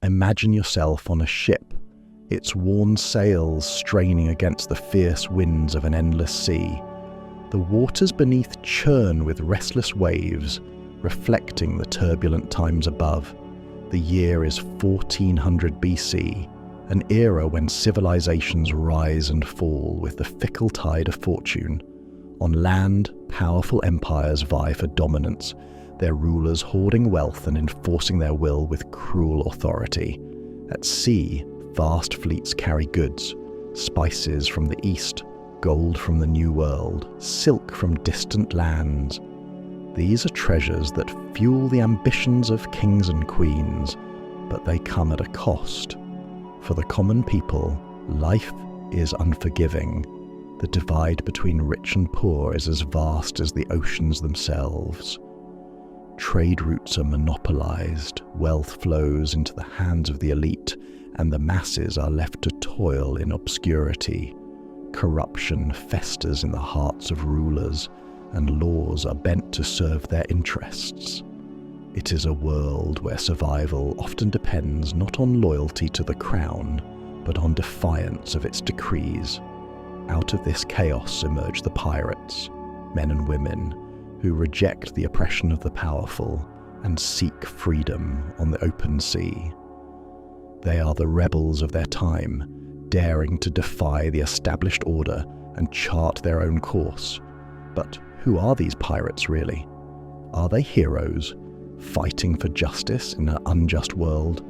Imagine yourself on a ship, its worn sails straining against the fierce winds of an endless sea. The waters beneath churn with restless waves, reflecting the turbulent times above. The year is 1400 BC, an era when civilizations rise and fall with the fickle tide of fortune. On land, powerful empires vie for dominance, their rulers hoarding wealth and enforcing their will with cruel authority. At sea, vast fleets carry goods, spices from the east, gold from the New World, silk from distant lands. These are treasures that fuel the ambitions of kings and queens, but they come at a cost. For the common people, life is unforgiving. The divide between rich and poor is as vast as the oceans themselves. Trade routes are monopolized, wealth flows into the hands of the elite, and the masses are left to toil in obscurity. Corruption festers in the hearts of rulers, and laws are bent to serve their interests. It is a world where survival often depends not on loyalty to the crown, but on defiance of its decrees. Out of this chaos emerge the pirates, men and women, who reject the oppression of the powerful and seek freedom on the open sea. They are the rebels of their time, daring to defy the established order and chart their own course. But who are these pirates really? Are they heroes, fighting for justice in an unjust world?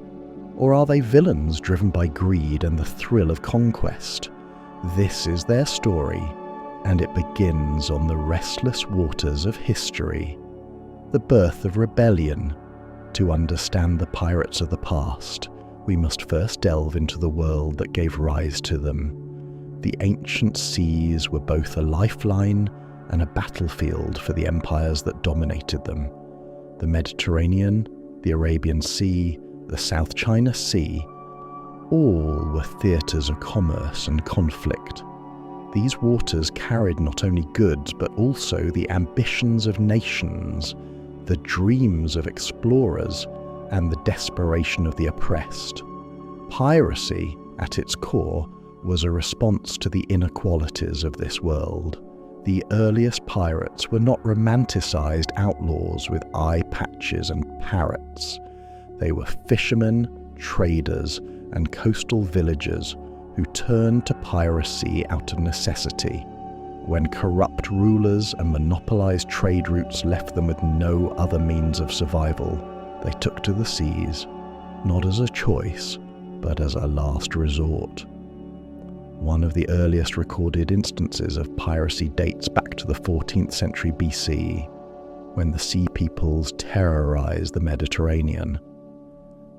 Or are they villains driven by greed and the thrill of conquest? This is their story, and it begins on the restless waters of history. The birth of rebellion. To understand the pirates of the past, we must first delve into the world that gave rise to them. The ancient seas were both a lifeline and a battlefield for the empires that dominated them. The Mediterranean, the Arabian Sea, the South China Sea, all were theatres of commerce and conflict. These waters carried not only goods but also the ambitions of nations, the dreams of explorers, and the desperation of the oppressed. Piracy, at its core, was a response to the inequalities of this world. The earliest pirates were not romanticized outlaws with eye patches and parrots. They were fishermen, traders, and coastal villagers who turned to piracy out of necessity. When corrupt rulers and monopolized trade routes left them with no other means of survival, they took to the seas, not as a choice, but as a last resort. One of the earliest recorded instances of piracy dates back to the 14th century BC, when the Sea Peoples terrorized the Mediterranean.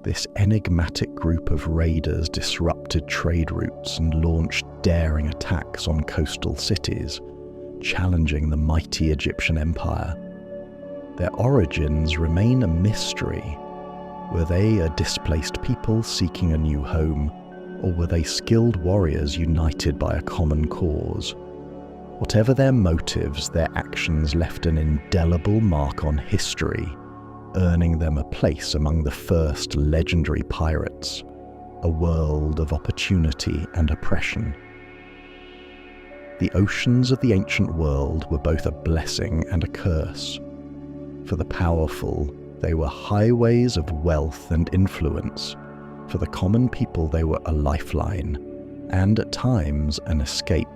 This enigmatic group of raiders disrupted trade routes and launched daring attacks on coastal cities, challenging the mighty Egyptian Empire. Their origins remain a mystery. Were they a displaced people seeking a new home, or were they skilled warriors united by a common cause? Whatever their motives, their actions left an indelible mark on history, earning them a place among the first legendary pirates, a world of opportunity and oppression. The oceans of the ancient world were both a blessing and a curse. For the powerful, they were highways of wealth and influence. For the common people, they were a lifeline, and at times an escape.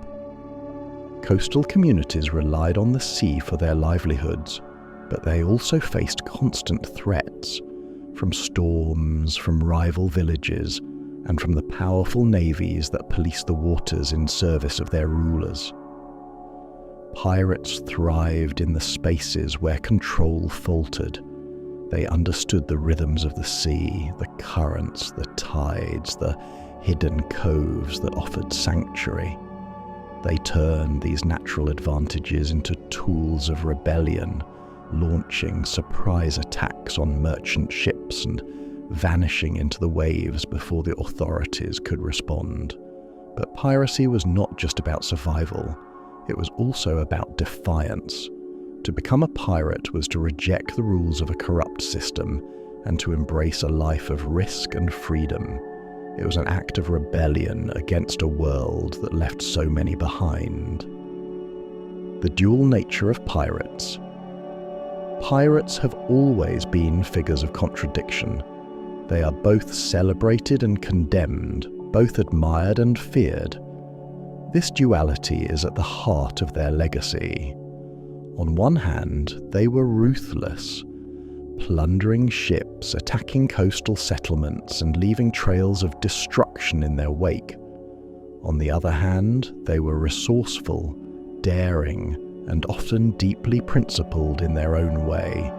Coastal communities relied on the sea for their livelihoods, but they also faced constant threats from storms, from rival villages, and from the powerful navies that policed the waters in service of their rulers. Pirates thrived in the spaces where control faltered. They understood the rhythms of the sea, the currents, the tides, the hidden coves that offered sanctuary. They turned these natural advantages into tools of rebellion, launching surprise attacks on merchant ships and vanishing into the waves before the authorities could respond. But piracy was not just about survival, it was also about defiance. To become a pirate was to reject the rules of a corrupt system and to embrace a life of risk and freedom. It was an act of rebellion against a world that left so many behind. The dual nature of pirates. Pirates have always been figures of contradiction. They are both celebrated and condemned, both admired and feared. This duality is at the heart of their legacy. On one hand, they were ruthless, plundering ships, attacking coastal settlements, and leaving trails of destruction in their wake. On the other hand, they were resourceful, daring, and often deeply principled in their own way.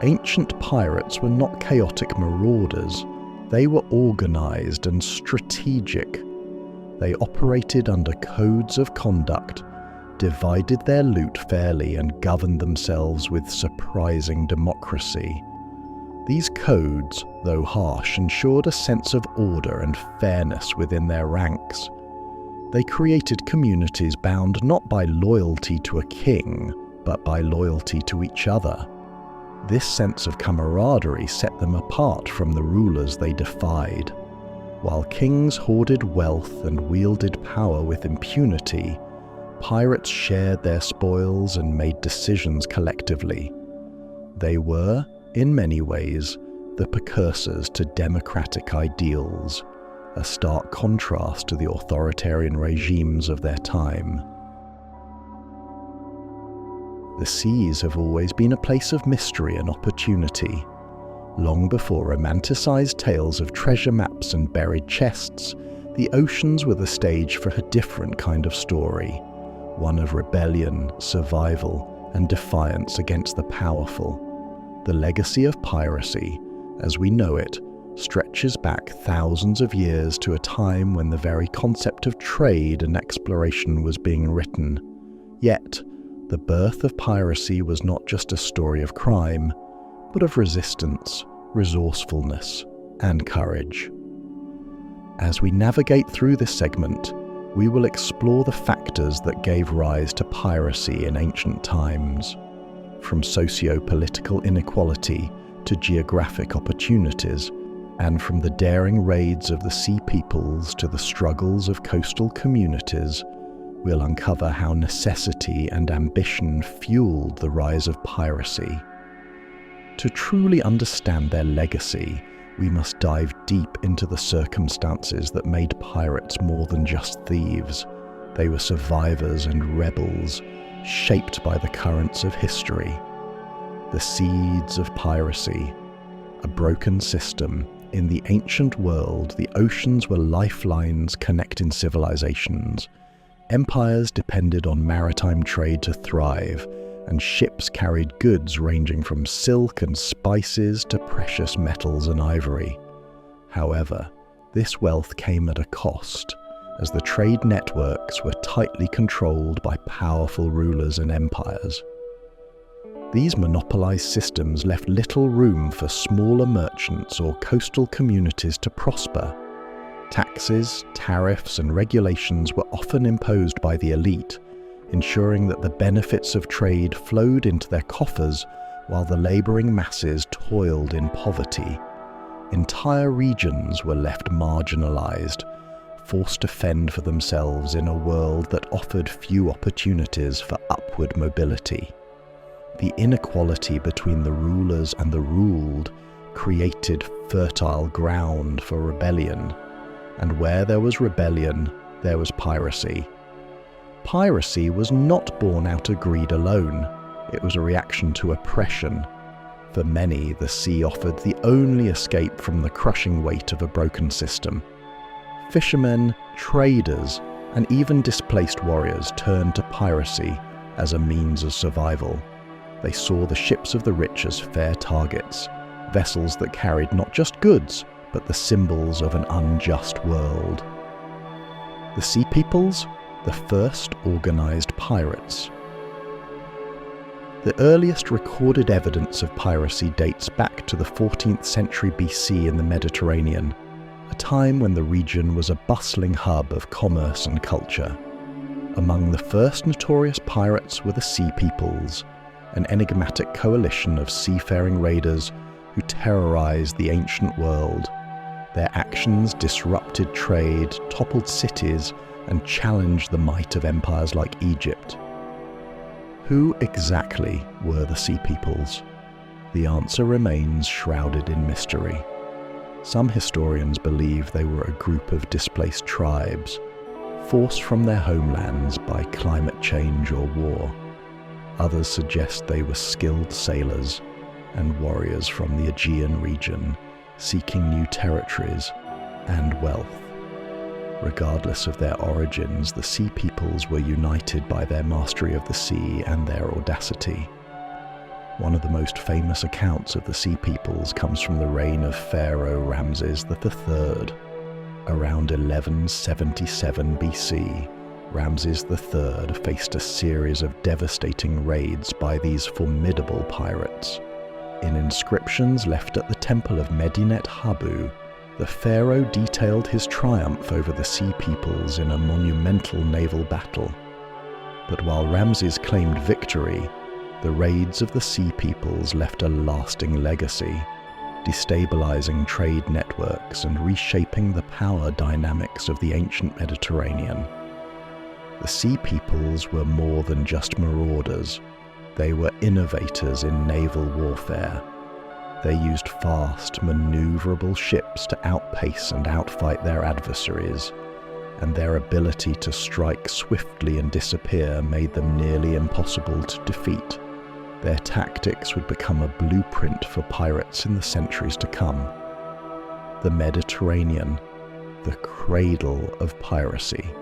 Ancient pirates were not chaotic marauders. They were organized and strategic. They operated under codes of conduct, divided their loot fairly, and governed themselves with surprising democracy. These codes, though harsh, ensured a sense of order and fairness within their ranks. They created communities bound not by loyalty to a king, but by loyalty to each other. This sense of camaraderie set them apart from the rulers they defied. While kings hoarded wealth and wielded power with impunity, pirates shared their spoils and made decisions collectively. They were, in many ways, the precursors to democratic ideals, a stark contrast to the authoritarian regimes of their time. The seas have always been a place of mystery and opportunity. Long before romanticized tales of treasure maps and buried chests, the oceans were the stage for a different kind of story, one of rebellion, survival, and defiance against the powerful. The legacy of piracy, as we know it, stretches back thousands of years to a time when the very concept of trade and exploration was being written. Yet, the birth of piracy was not just a story of crime, but of resistance, resourcefulness, and courage. As we navigate through this segment, we will explore the factors that gave rise to piracy in ancient times, from socio-political inequality to geographic opportunities, and from the daring raids of the sea peoples to the struggles of coastal communities. We'll uncover how necessity and ambition fueled the rise of piracy. To truly understand their legacy, we must dive deep into the circumstances that made pirates more than just thieves. They were survivors and rebels, shaped by the currents of history. The seeds of piracy, a broken system. In the ancient world, the oceans were lifelines connecting civilizations. Empires depended on maritime trade to thrive, and ships carried goods ranging from silk and spices to precious metals and ivory. However, this wealth came at a cost, as the trade networks were tightly controlled by powerful rulers and empires. These monopolized systems left little room for smaller merchants or coastal communities to prosper. Taxes, tariffs, and regulations were often imposed by the elite, ensuring that the benefits of trade flowed into their coffers while the laboring masses toiled in poverty. Entire regions were left marginalized, forced to fend for themselves in a world that offered few opportunities for upward mobility. The inequality between the rulers and the ruled created fertile ground for rebellion, and where there was rebellion, there was piracy. Piracy was not born out of greed alone. It was a reaction to oppression. For many, the sea offered the only escape from the crushing weight of a broken system. Fishermen, traders, and even displaced warriors turned to piracy as a means of survival. They saw the ships of the rich as fair targets, vessels that carried not just goods, but the symbols of an unjust world. The Sea Peoples, the first organized pirates. The earliest recorded evidence of piracy dates back to the 14th century BC in the Mediterranean, a time when the region was a bustling hub of commerce and culture. Among the first notorious pirates were the Sea Peoples, an enigmatic coalition of seafaring raiders who terrorized the ancient world. Their actions disrupted trade, toppled cities, and challenged the might of empires like Egypt. Who exactly were the Sea Peoples? The answer remains shrouded in mystery. Some historians believe they were a group of displaced tribes, forced from their homelands by climate change or war. Others suggest they were skilled sailors and warriors from the Aegean region, seeking new territories and wealth. Regardless of their origins, the Sea Peoples were united by their mastery of the sea and their audacity. One of the most famous accounts of the Sea Peoples comes from the reign of Pharaoh Ramses III. Around 1177 BC, Ramses III faced a series of devastating raids by these formidable pirates. In inscriptions left at the temple of Medinet Habu, the pharaoh detailed his triumph over the Sea Peoples in a monumental naval battle. But while Ramses claimed victory, the raids of the Sea Peoples left a lasting legacy, destabilizing trade networks and reshaping the power dynamics of the ancient Mediterranean. The Sea Peoples were more than just marauders. They were innovators in naval warfare. They used fast, maneuverable ships to outpace and outfight their adversaries, and their ability to strike swiftly and disappear made them nearly impossible to defeat. Their tactics would become a blueprint for pirates in the centuries to come. The Mediterranean, the cradle of piracy.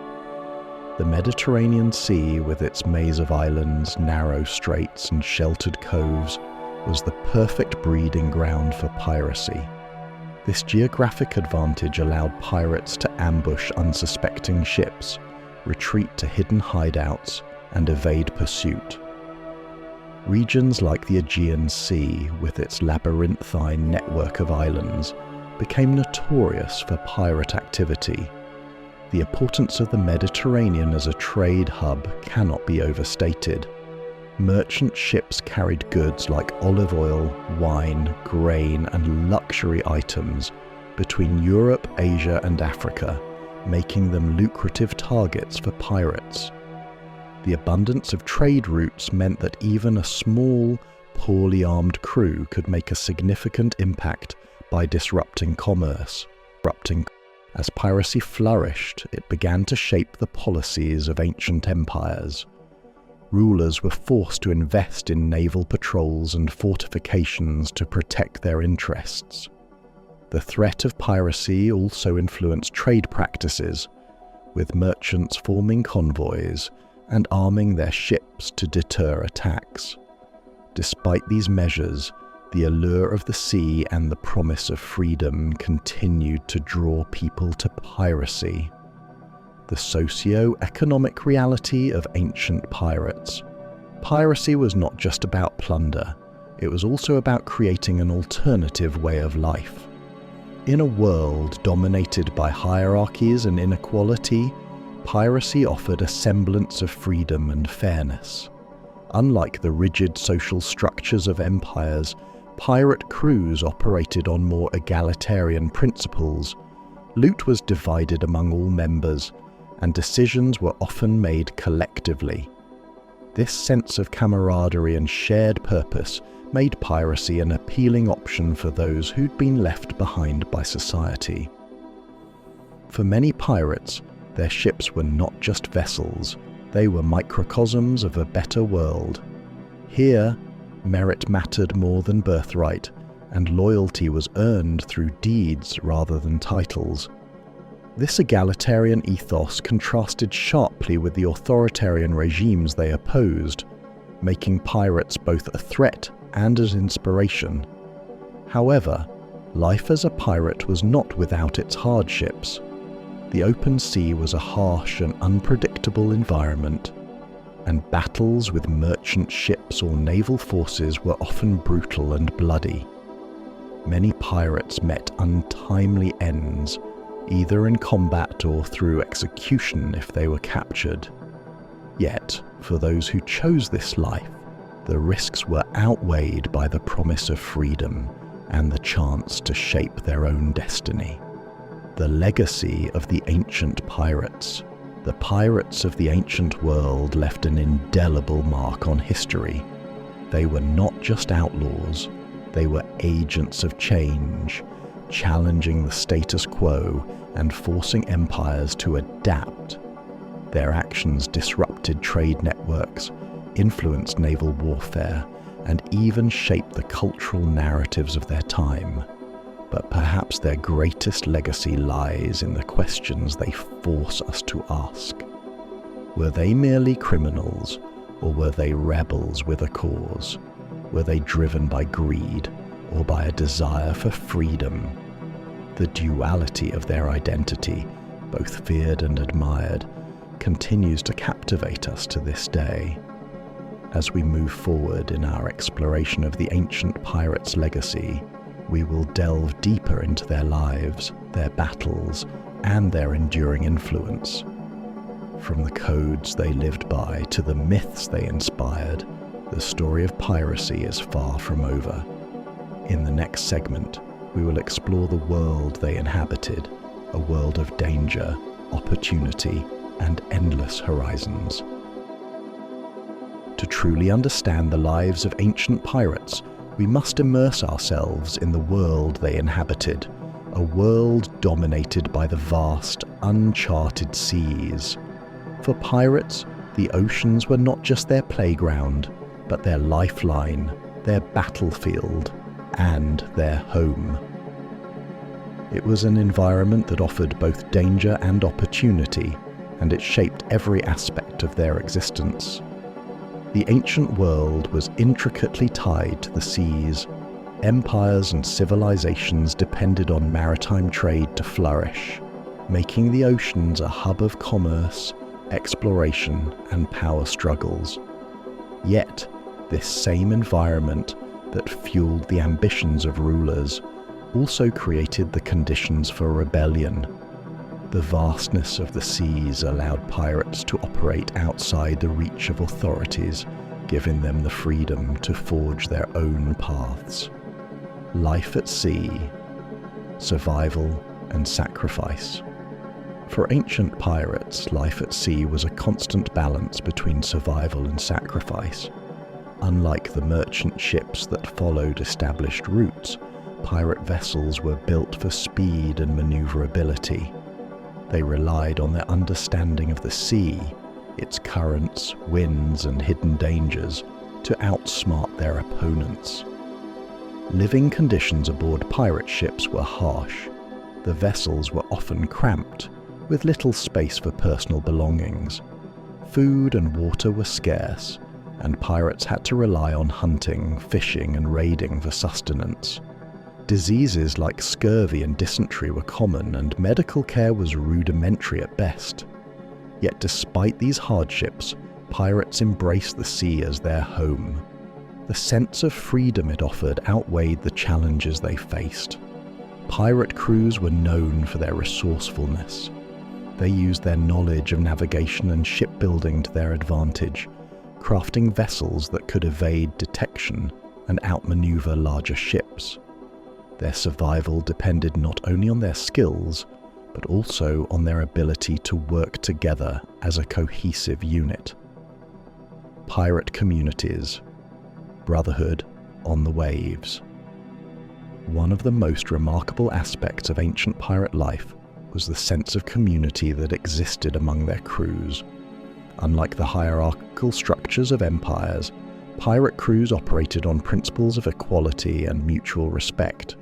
The Mediterranean Sea, with its maze of islands, narrow straits, and sheltered coves, was the perfect breeding ground for piracy. This geographic advantage allowed pirates to ambush unsuspecting ships, retreat to hidden hideouts, and evade pursuit. Regions like the Aegean Sea, with its labyrinthine network of islands, became notorious for pirate activity. The importance of the Mediterranean as a trade hub cannot be overstated. Merchant ships carried goods like olive oil, wine, grain, and luxury items between Europe, Asia, and Africa, making them lucrative targets for pirates. The abundance of trade routes meant that even a small, poorly armed crew could make a significant impact by disrupting commerce. As piracy flourished, it began to shape the policies of ancient empires. Rulers were forced to invest in naval patrols and fortifications to protect their interests. The threat of piracy also influenced trade practices, with merchants forming convoys and arming their ships to deter attacks. Despite these measures, the allure of the sea and the promise of freedom continued to draw people to piracy. The socio-economic reality of ancient pirates. Piracy was not just about plunder, it was also about creating an alternative way of life. In a world dominated by hierarchies and inequality, piracy offered a semblance of freedom and fairness. Unlike the rigid social structures of empires, pirate crews operated on more egalitarian principles. Loot was divided among all members, and decisions were often made collectively. This sense of camaraderie and shared purpose made piracy an appealing option for those who'd been left behind by society. For many pirates, their ships were not just vessels, they were microcosms of a better world. Here, merit mattered more than birthright, and loyalty was earned through deeds rather than titles. This egalitarian ethos contrasted sharply with the authoritarian regimes they opposed, making pirates both a threat and an inspiration. However, life as a pirate was not without its hardships. The open sea was a harsh and unpredictable environment, and battles with merchant ships or naval forces were often brutal and bloody. Many pirates met untimely ends, either in combat or through execution if they were captured. Yet, for those who chose this life, the risks were outweighed by the promise of freedom, and the chance to shape their own destiny. The legacy of the ancient pirates. The pirates of the ancient world left an indelible mark on history. They were not just outlaws, they were agents of change, challenging the status quo and forcing empires to adapt. Their actions disrupted trade networks, influenced naval warfare, and even shaped the cultural narratives of their time. But perhaps their greatest legacy lies in the questions they force us to ask. Were they merely criminals, or were they rebels with a cause? Were they driven by greed, or by a desire for freedom? The duality of their identity, both feared and admired, continues to captivate us to this day. As we move forward in our exploration of the ancient pirates' legacy, we will delve deeper into their lives, their battles, and their enduring influence. From the codes they lived by to the myths they inspired, the story of piracy is far from over. In the next segment, we will explore the world they inhabited, a world of danger, opportunity, and endless horizons. To truly understand the lives of ancient pirates, we must immerse ourselves in the world they inhabited, a world dominated by the vast, uncharted seas. For pirates, the oceans were not just their playground, but their lifeline, their battlefield, and their home. It was an environment that offered both danger and opportunity, and it shaped every aspect of their existence. The ancient world was intricately tied to the seas. Empires and civilizations depended on maritime trade to flourish, making the oceans a hub of commerce, exploration, and power struggles. Yet, this same environment that fueled the ambitions of rulers also created the conditions for rebellion. The vastness of the seas allowed pirates to operate outside the reach of authorities, giving them the freedom to forge their own paths. Life at sea, survival and sacrifice. For ancient pirates, life at sea was a constant balance between survival and sacrifice. Unlike the merchant ships that followed established routes, pirate vessels were built for speed and maneuverability. They relied on their understanding of the sea, its currents, winds, and hidden dangers to outsmart their opponents. Living conditions aboard pirate ships were harsh. The vessels were often cramped, with little space for personal belongings. Food and water were scarce, and pirates had to rely on hunting, fishing, and raiding for sustenance. Diseases like scurvy and dysentery were common, and medical care was rudimentary at best. Yet despite these hardships, pirates embraced the sea as their home. The sense of freedom it offered outweighed the challenges they faced. Pirate crews were known for their resourcefulness. They used their knowledge of navigation and shipbuilding to their advantage, crafting vessels that could evade detection and outmaneuver larger ships. Their survival depended not only on their skills, but also on their ability to work together as a cohesive unit. Pirate communities, brotherhood on the waves. One of the most remarkable aspects of ancient pirate life was the sense of community that existed among their crews. Unlike the hierarchical structures of empires, pirate crews operated on principles of equality and mutual respect.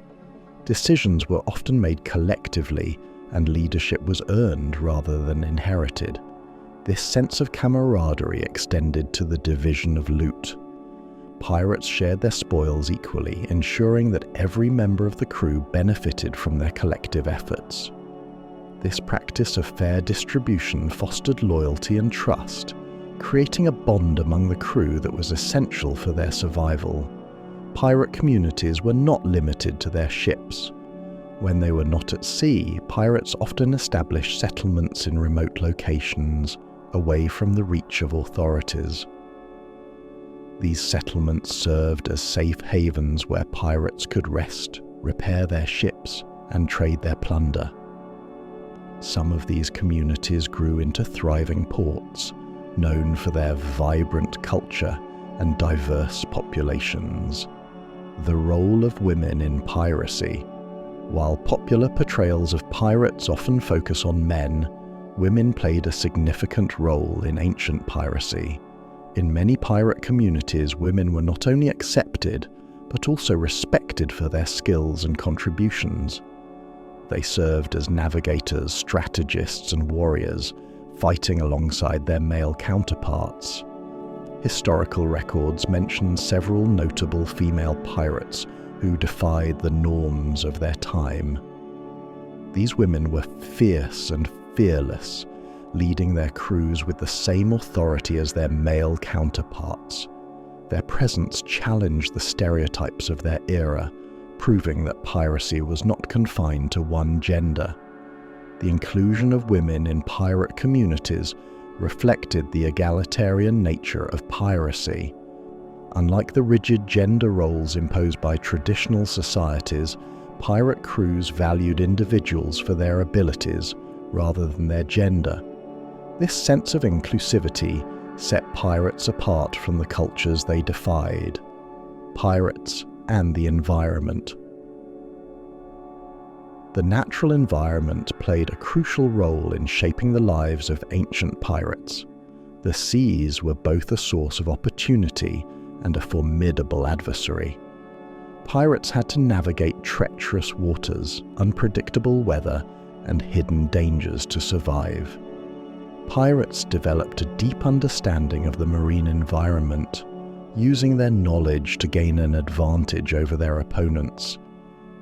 Decisions were often made collectively, and leadership was earned rather than inherited. This sense of camaraderie extended to the division of loot. Pirates shared their spoils equally, ensuring that every member of the crew benefited from their collective efforts. This practice of fair distribution fostered loyalty and trust, creating a bond among the crew that was essential for their survival. Pirate communities were not limited to their ships. When they were not at sea, pirates often established settlements in remote locations, away from the reach of authorities. These settlements served as safe havens where pirates could rest, repair their ships, and trade their plunder. Some of these communities grew into thriving ports, known for their vibrant culture and diverse populations. The role of women in piracy. While popular portrayals of pirates often focus on men, women played a significant role in ancient piracy. In many pirate communities, women were not only accepted, but also respected for their skills and contributions. They served as navigators, strategists, and warriors, fighting alongside their male counterparts. Historical records mention several notable female pirates who defied the norms of their time. These women were fierce and fearless, leading their crews with the same authority as their male counterparts. Their presence challenged the stereotypes of their era, proving that piracy was not confined to one gender. The inclusion of women in pirate communities reflected the egalitarian nature of piracy. Unlike the rigid gender roles imposed by traditional societies, pirate crews valued individuals for their abilities rather than their gender. This sense of inclusivity set pirates apart from the cultures they defied. Pirates and the environment. The natural environment played a crucial role in shaping the lives of ancient pirates. The seas were both a source of opportunity and a formidable adversary. Pirates had to navigate treacherous waters, unpredictable weather, and hidden dangers to survive. Pirates developed a deep understanding of the marine environment, using their knowledge to gain an advantage over their opponents.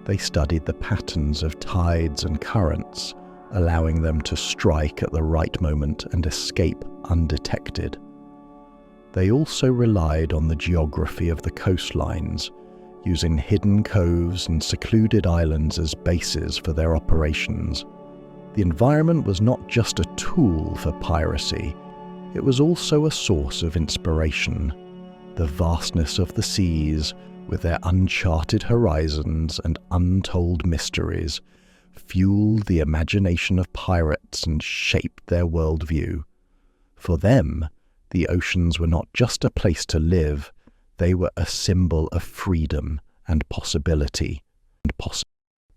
They studied the patterns of tides and currents, allowing them to strike at the right moment and escape undetected. They also relied on the geography of the coastlines, using hidden coves and secluded islands as bases for their operations. The environment was not just a tool for piracy, it was also a source of inspiration. The vastness of the seas, with their uncharted horizons and untold mysteries, fueled the imagination of pirates and shaped their worldview. For them, the oceans were not just a place to live, they were a symbol of freedom and possibility.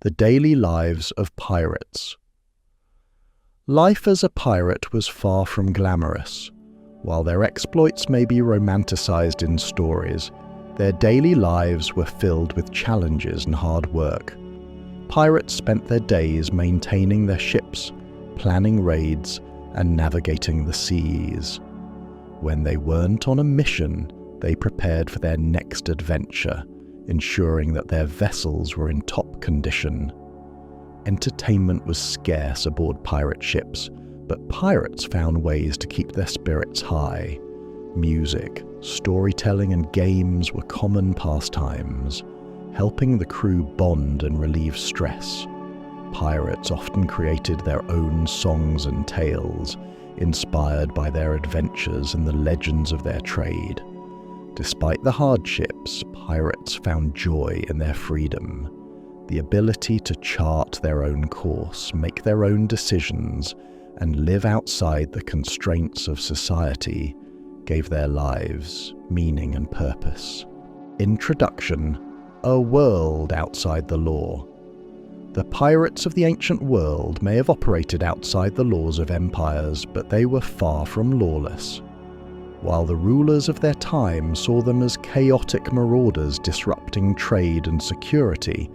The daily lives of pirates. Life as a pirate was far from glamorous. While their exploits may be romanticized in stories, their daily lives were filled with challenges and hard work. Pirates spent their days maintaining their ships, planning raids, and navigating the seas. When they weren't on a mission, they prepared for their next adventure, ensuring that their vessels were in top condition. Entertainment was scarce aboard pirate ships, but pirates found ways to keep their spirits high. Music, storytelling, and games were common pastimes, helping the crew bond and relieve stress. Pirates often created their own songs and tales, inspired by their adventures and the legends of their trade. Despite the hardships, pirates found joy in their freedom. The ability to chart their own course, make their own decisions, and live outside the constraints of society gave their lives meaning and purpose. Introduction: a world outside the law. The pirates of the ancient world may have operated outside the laws of empires, but they were far from lawless. While the rulers of their time saw them as chaotic marauders disrupting trade and security,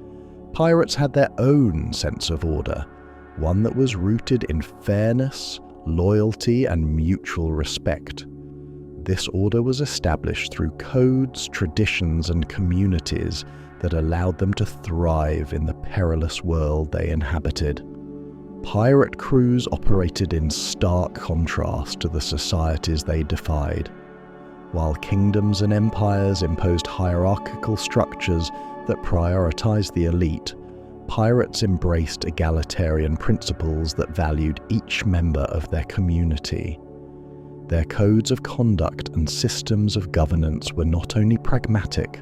pirates had their own sense of order, one that was rooted in fairness, loyalty, and mutual respect. This order was established through codes, traditions, and communities that allowed them to thrive in the perilous world they inhabited. Pirate crews operated in stark contrast to the societies they defied. While kingdoms and empires imposed hierarchical structures that prioritized the elite, pirates embraced egalitarian principles that valued each member of their community. Their codes of conduct and systems of governance were not only pragmatic,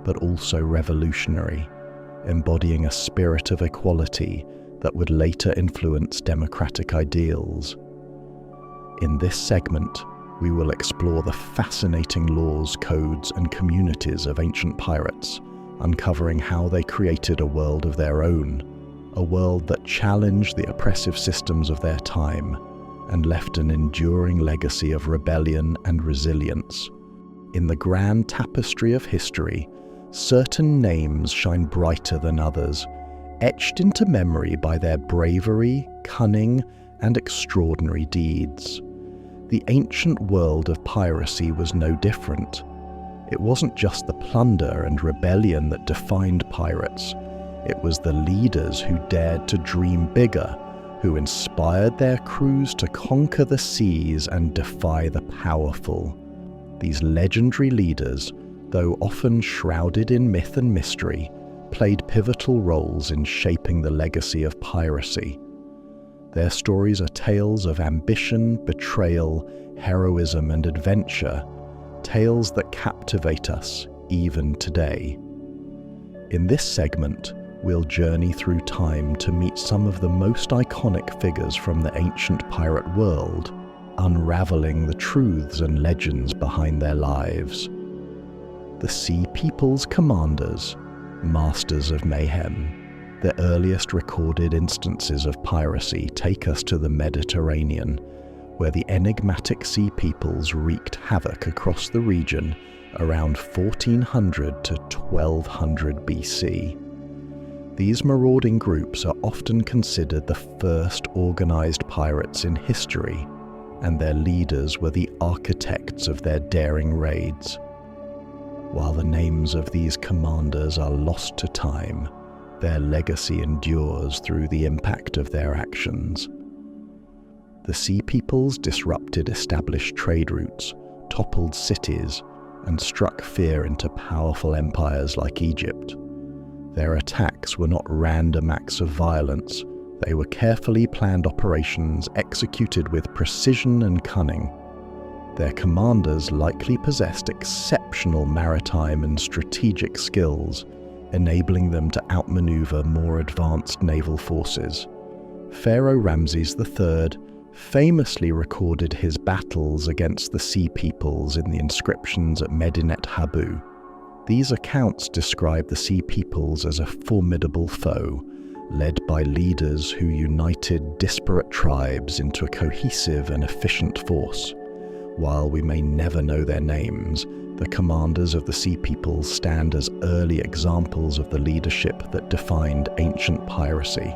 but also revolutionary, embodying a spirit of equality that would later influence democratic ideals. In this segment, we will explore the fascinating laws, codes, and communities of ancient pirates, uncovering how they created a world of their own, a world that challenged the oppressive systems of their time and left an enduring legacy of rebellion and resilience. In the grand tapestry of history, certain names shine brighter than others, etched into memory by their bravery, cunning, and extraordinary deeds. The ancient world of piracy was no different. It wasn't just the plunder and rebellion that defined pirates. It was the leaders who dared to dream bigger, who inspired their crews to conquer the seas and defy the powerful. These legendary leaders, though often shrouded in myth and mystery, played pivotal roles in shaping the legacy of piracy. Their stories are tales of ambition, betrayal, heroism, and adventure, tales that captivate us even today. In this segment, we'll journey through time to meet some of the most iconic figures from the ancient pirate world, unraveling the truths and legends behind their lives. The Sea People's commanders, masters of mayhem. The earliest recorded instances of piracy take us to the Mediterranean, where the enigmatic Sea Peoples wreaked havoc across the region around 1400 to 1200 BC. These marauding groups are often considered the first organized pirates in history, and their leaders were the architects of their daring raids. While the names of these commanders are lost to time, their legacy endures through the impact of their actions. The Sea Peoples disrupted established trade routes, toppled cities, and struck fear into powerful empires like Egypt. Their attacks were not random acts of violence, they were carefully planned operations executed with precision and cunning. Their commanders likely possessed exceptional maritime and strategic skills, enabling them to outmaneuver more advanced naval forces. Pharaoh Ramses III famously recorded his battles against the Sea Peoples in the inscriptions at Medinet Habu. These accounts describe the Sea Peoples as a formidable foe, led by leaders who united disparate tribes into a cohesive and efficient force. While we may never know their names, the commanders of the Sea Peoples stand as early examples of the leadership that defined ancient piracy.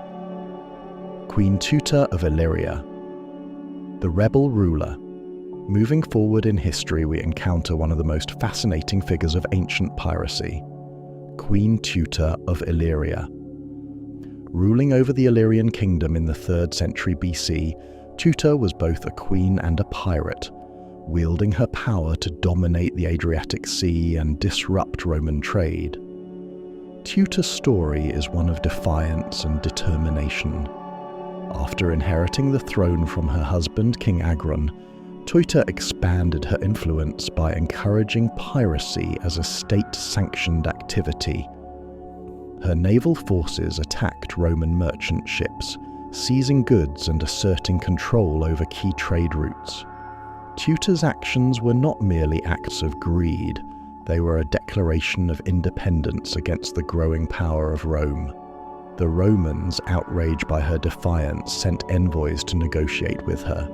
Queen Tuta of Illyria, the rebel ruler. Moving forward in history, we encounter one of the most fascinating figures of ancient piracy, Queen Tuta of Illyria. Ruling over the Illyrian kingdom in the 3rd century BC, Tuta was both a queen and a pirate, wielding her power to dominate the Adriatic Sea and disrupt Roman trade. Tuta's story is one of defiance and determination. After inheriting the throne from her husband, King Agron, Tuta expanded her influence by encouraging piracy as a state-sanctioned activity. Her naval forces attacked Roman merchant ships, seizing goods and asserting control over key trade routes. Tuta's actions were not merely acts of greed, they were a declaration of independence against the growing power of Rome. The Romans, outraged by her defiance, sent envoys to negotiate with her.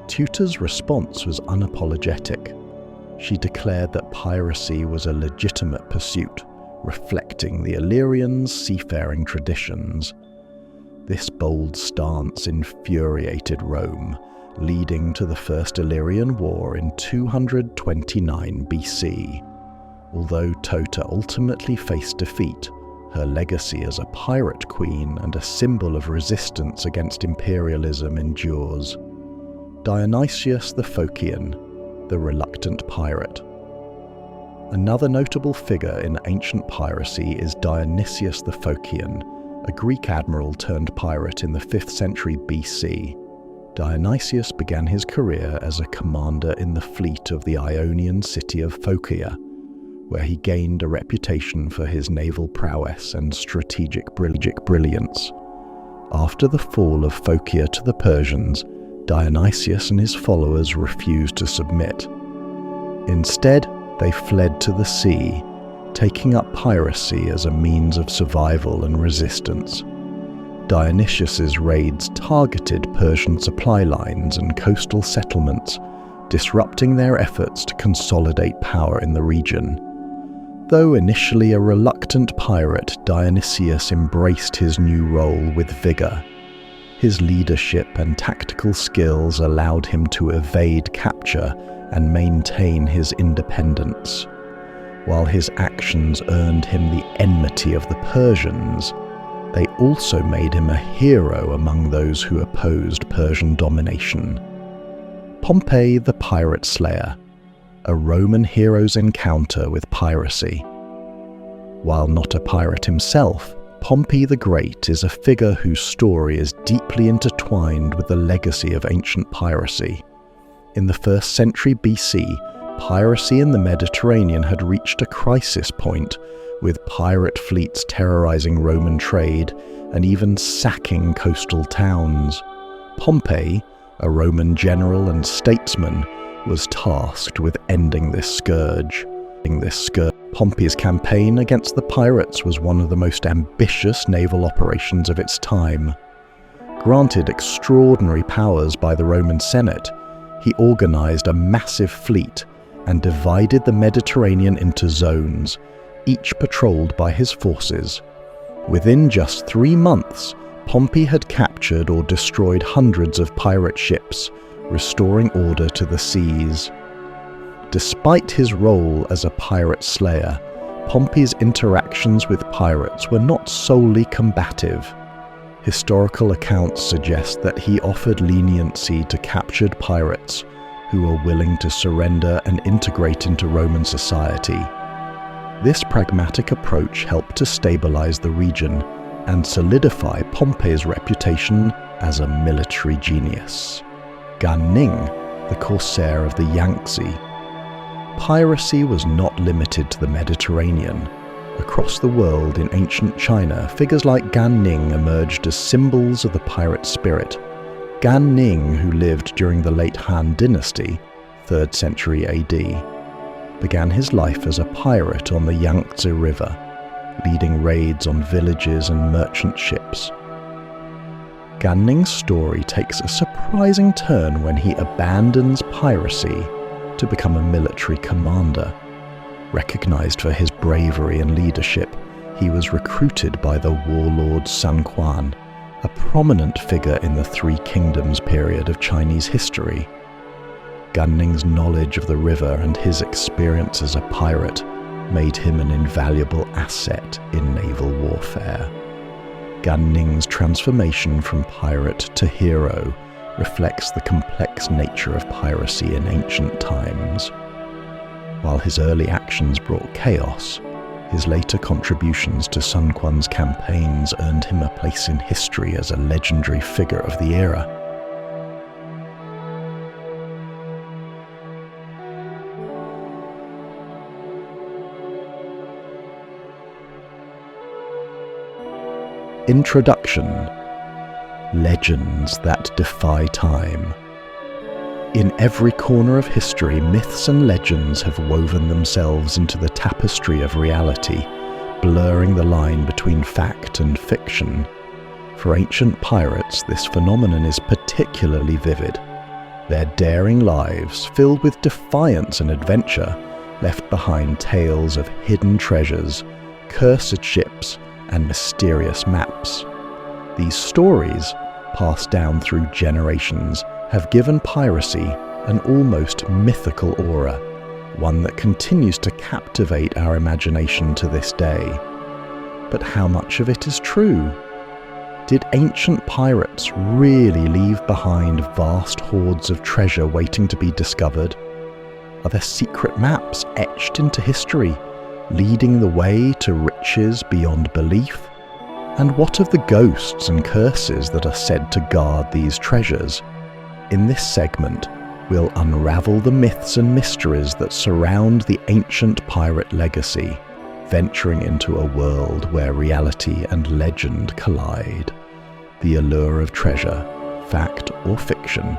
Tuta's response was unapologetic. She declared that piracy was a legitimate pursuit, reflecting the Illyrians' seafaring traditions. This bold stance infuriated Rome, leading to the First Illyrian War in 229 BC. Although Tuta ultimately faced defeat, her legacy as a pirate queen and a symbol of resistance against imperialism endures. Dionysius the Phocian, the reluctant pirate. Another notable figure in ancient piracy is Dionysius the Phocian, a Greek admiral turned pirate in the 5th century BC. Dionysius began his career as a commander in the fleet of the Ionian city of Phocaea, where he gained a reputation for his naval prowess and strategic brilliance. After the fall of Phocaea to the Persians, Dionysius and his followers refused to submit. Instead, they fled to the sea, taking up piracy as a means of survival and resistance. Dionysius's raids targeted Persian supply lines and coastal settlements, disrupting their efforts to consolidate power in the region. Though initially a reluctant pirate, Dionysius embraced his new role with vigor. His leadership and tactical skills allowed him to evade capture and maintain his independence. While his actions earned him the enmity of the Persians, they also made him a hero among those who opposed Persian domination. Pompey the Pirate Slayer, a Roman hero's encounter with piracy. While not a pirate himself, Pompey the Great is a figure whose story is deeply intertwined with the legacy of ancient piracy. In the 1st century BC, piracy in the Mediterranean had reached a crisis point, with pirate fleets terrorizing Roman trade and even sacking coastal towns. Pompey, a Roman general and statesman, was tasked with ending this scourge. Pompey's campaign against the pirates was one of the most ambitious naval operations of its time. Granted extraordinary powers by the Roman Senate, he organized a massive fleet and divided the Mediterranean into zones, each patrolled by his forces. Within just 3 months, Pompey had captured or destroyed hundreds of pirate ships, restoring order to the seas. Despite his role as a pirate slayer, Pompey's interactions with pirates were not solely combative. Historical accounts suggest that he offered leniency to captured pirates who were willing to surrender and integrate into Roman society. This pragmatic approach helped to stabilize the region and solidify Pompey's reputation as a military genius. Gan Ning, the corsair of the Yangtze. Piracy was not limited to the Mediterranean. Across the world in ancient China, figures like Gan Ning emerged as symbols of the pirate spirit. Gan Ning, who lived during the late Han Dynasty, 3rd century AD, began his life as a pirate on the Yangtze River, leading raids on villages and merchant ships. Gan Ning's story takes a surprising turn when he abandons piracy to become a military commander. Recognized for his bravery and leadership, he was recruited by the warlord Sun Quan, a prominent figure in the Three Kingdoms period of Chinese history. Gan Ning's knowledge of the river and his experience as a pirate made him an invaluable asset in naval warfare. Gan Ning's transformation from pirate to hero reflects the complex nature of piracy in ancient times. While his early actions brought chaos, his later contributions to Sun Quan's campaigns earned him a place in history as a legendary figure of the era. Introduction. Legends that defy time. In every corner of history, myths and legends have woven themselves into the tapestry of reality, blurring the line between fact and fiction. For ancient pirates, this phenomenon is particularly vivid. Their daring lives, filled with defiance and adventure, left behind tales of hidden treasures, cursed ships, and mysterious maps. These stories, passed down through generations, have given piracy an almost mythical aura, one that continues to captivate our imagination to this day. But how much of it is true? Did ancient pirates really leave behind vast hoards of treasure waiting to be discovered? Are there secret maps etched into history, leading the way to riches beyond belief? And what of the ghosts and curses that are said to guard these treasures? In this segment, we'll unravel the myths and mysteries that surround the ancient pirate legacy, venturing into a world where reality and legend collide. The allure of treasure, fact or fiction.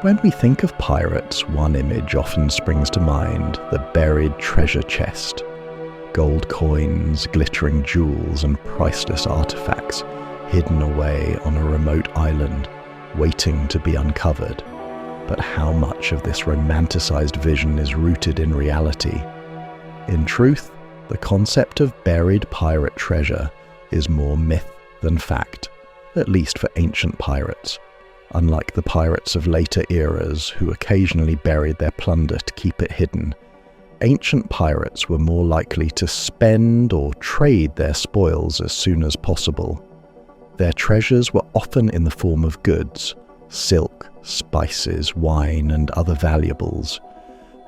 When we think of pirates, one image often springs to mind: the buried treasure chest. Gold coins, glittering jewels, and priceless artifacts hidden away on a remote island, waiting to be uncovered. But how much of this romanticized vision is rooted in reality? In truth, the concept of buried pirate treasure is more myth than fact, at least for ancient pirates. Unlike the pirates of later eras who occasionally buried their plunder to keep it hidden, ancient pirates were more likely to spend or trade their spoils as soon as possible. Their treasures were often in the form of goods, silk, spices, wine, and other valuables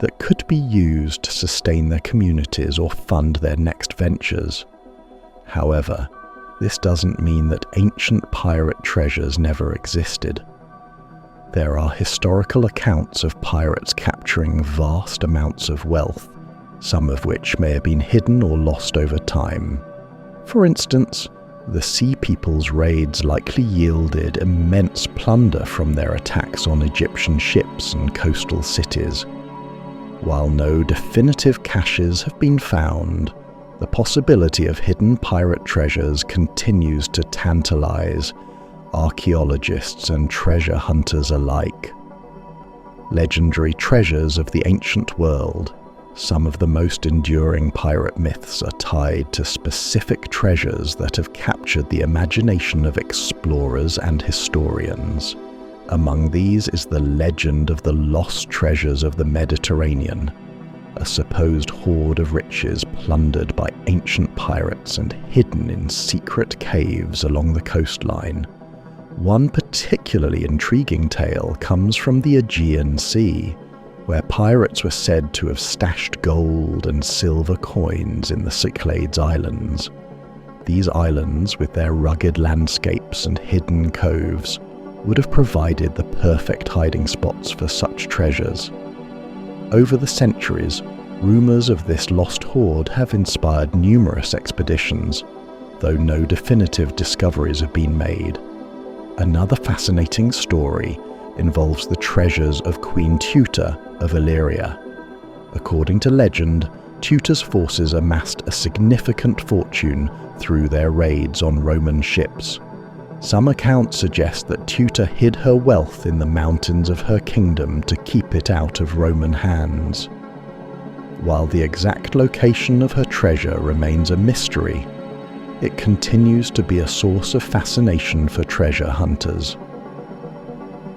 that could be used to sustain their communities or fund their next ventures. However, this doesn't mean that ancient pirate treasures never existed. There are historical accounts of pirates capturing vast amounts of wealth, some of which may have been hidden or lost over time. For instance, the Sea People's raids likely yielded immense plunder from their attacks on Egyptian ships and coastal cities. While no definitive caches have been found, the possibility of hidden pirate treasures continues to tantalize archaeologists and treasure hunters alike. Legendary treasures of the ancient world. Some of the most enduring pirate myths are tied to specific treasures that have captured the imagination of explorers and historians. Among these is the legend of the lost treasures of the Mediterranean, a supposed hoard of riches plundered by ancient pirates and hidden in secret caves along the coastline. One particularly intriguing tale comes from the Aegean Sea, where pirates were said to have stashed gold and silver coins in the Cyclades Islands. These islands, with their rugged landscapes and hidden coves, would have provided the perfect hiding spots for such treasures. Over the centuries, rumors of this lost hoard have inspired numerous expeditions, though no definitive discoveries have been made. Another fascinating story involves the treasures of Queen Tuta of Illyria. According to legend, Tuta's forces amassed a significant fortune through their raids on Roman ships. Some accounts suggest that Tuta hid her wealth in the mountains of her kingdom to keep it out of Roman hands. While the exact location of her treasure remains a mystery, it continues to be a source of fascination for treasure hunters.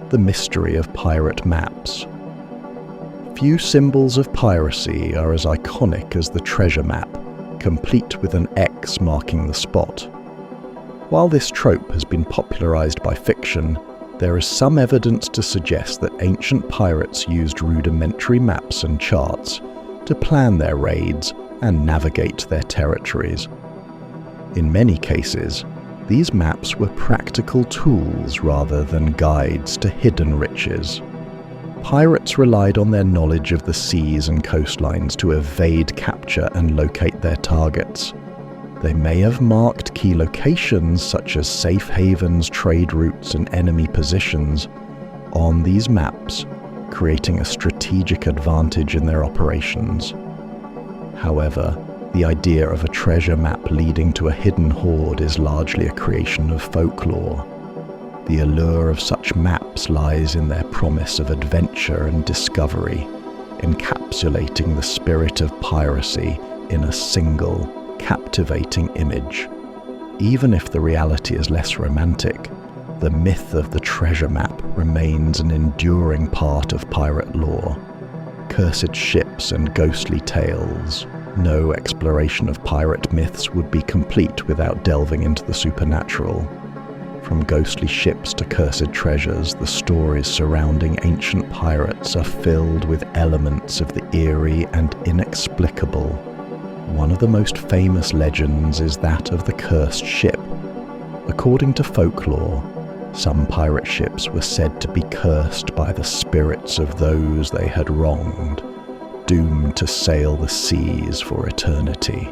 The mystery of pirate maps. Few symbols of piracy are as iconic as the treasure map, complete with an X marking the spot. While this trope has been popularized by fiction, there is some evidence to suggest that ancient pirates used rudimentary maps and charts to plan their raids and navigate their territories. In many cases, these maps were practical tools rather than guides to hidden riches. Pirates relied on their knowledge of the seas and coastlines to evade capture and locate their targets. They may have marked key locations such as safe havens, trade routes, and enemy positions on these maps, creating a strategic advantage in their operations. However, the idea of a treasure map leading to a hidden hoard is largely a creation of folklore. The allure of such maps lies in their promise of adventure and discovery, encapsulating the spirit of piracy in a single, captivating image. Even if the reality is less romantic, the myth of the treasure map remains an enduring part of pirate lore. Cursed ships and ghostly tales. No exploration of pirate myths would be complete without delving into the supernatural. From ghostly ships to cursed treasures, the stories surrounding ancient pirates are filled with elements of the eerie and inexplicable. One of the most famous legends is that of the cursed ship. According to folklore, Some pirate ships were said to be cursed by the spirits of those they had wronged, doomed to sail the seas for eternity.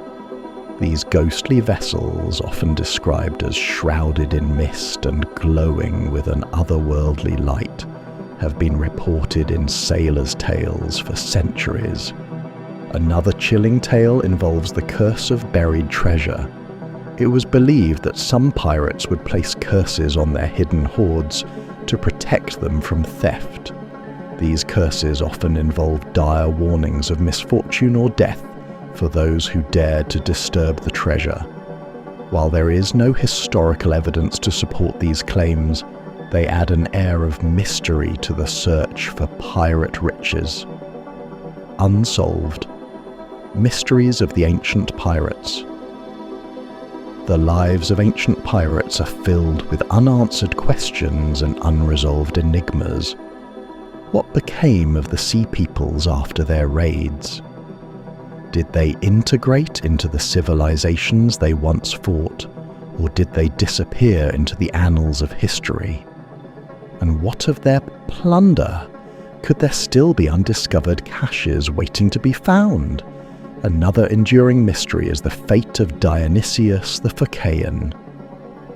These ghostly vessels, often described as shrouded in mist and glowing with an otherworldly light, have been reported in sailors' tales for centuries. Another chilling tale involves the curse of buried treasure. It was believed that some pirates would place curses on their hidden hoards to protect them from theft. These curses often involved dire warnings of misfortune or death for those who dared to disturb the treasure. While there is no historical evidence to support these claims, they add an air of mystery to the search for pirate riches. Unsolved. Mysteries of the ancient pirates. The lives of ancient pirates are filled with unanswered questions and unresolved enigmas. What became of the sea peoples after their raids? Did they integrate into the civilizations they once fought, or did they disappear into the annals of history? And what of their plunder? Could there still be undiscovered caches waiting to be found? Another enduring mystery is the fate of Dionysius the Phocaean.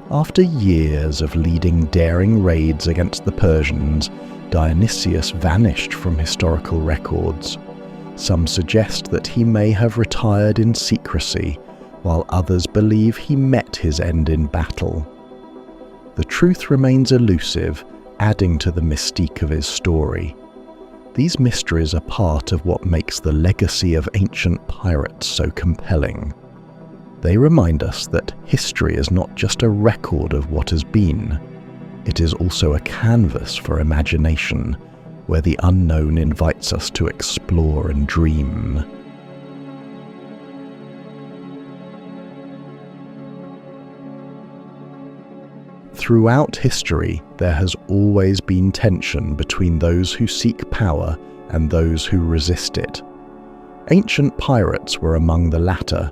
After years of leading daring raids against the Persians, Dionysius vanished from historical records. Some suggest that he may have retired in secrecy, while others believe he met his end in battle. The truth remains elusive, adding to the mystique of his story. These mysteries are part of what makes the legacy of ancient pirates so compelling. They remind us that history is not just a record of what has been. It is also a canvas for imagination, where the unknown invites us to explore and dream. Throughout history, there has always been tension between those who seek power and those who resist it. Ancient pirates were among the latter,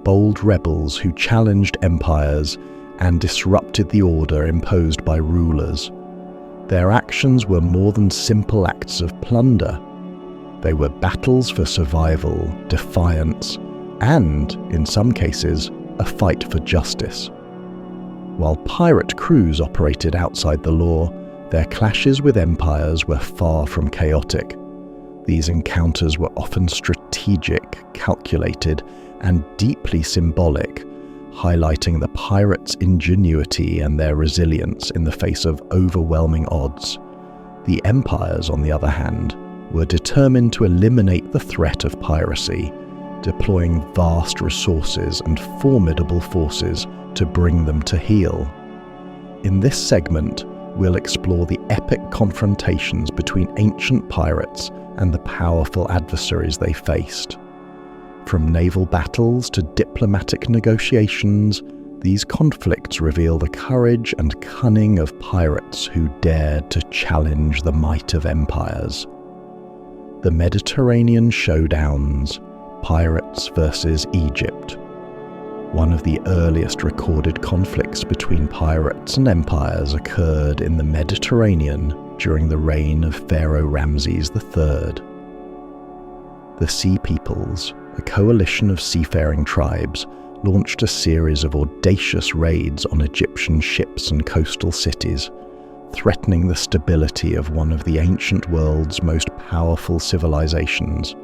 bold rebels who challenged empires and disrupted the order imposed by rulers. Their actions were more than simple acts of plunder. They were battles for survival, defiance, and, in some cases, a fight for justice. While pirate crews operated outside the law, their clashes with empires were far from chaotic. These encounters were often strategic, calculated, and deeply symbolic, highlighting the pirates' ingenuity and their resilience in the face of overwhelming odds. The empires, on the other hand, were determined to eliminate the threat of piracy, deploying vast resources and formidable forces to bring them to heel. In this segment, we'll explore the epic confrontations between ancient pirates and the powerful adversaries they faced. From naval battles to diplomatic negotiations, these conflicts reveal the courage and cunning of pirates who dared to challenge the might of empires. The Mediterranean showdowns, pirates versus Egypt. One of the earliest recorded conflicts between pirates and empires occurred in the Mediterranean during the reign of Pharaoh Ramses III. The Sea Peoples, a coalition of seafaring tribes, launched a series of audacious raids on Egyptian ships and coastal cities, threatening the stability of one of the ancient world's most powerful civilizations.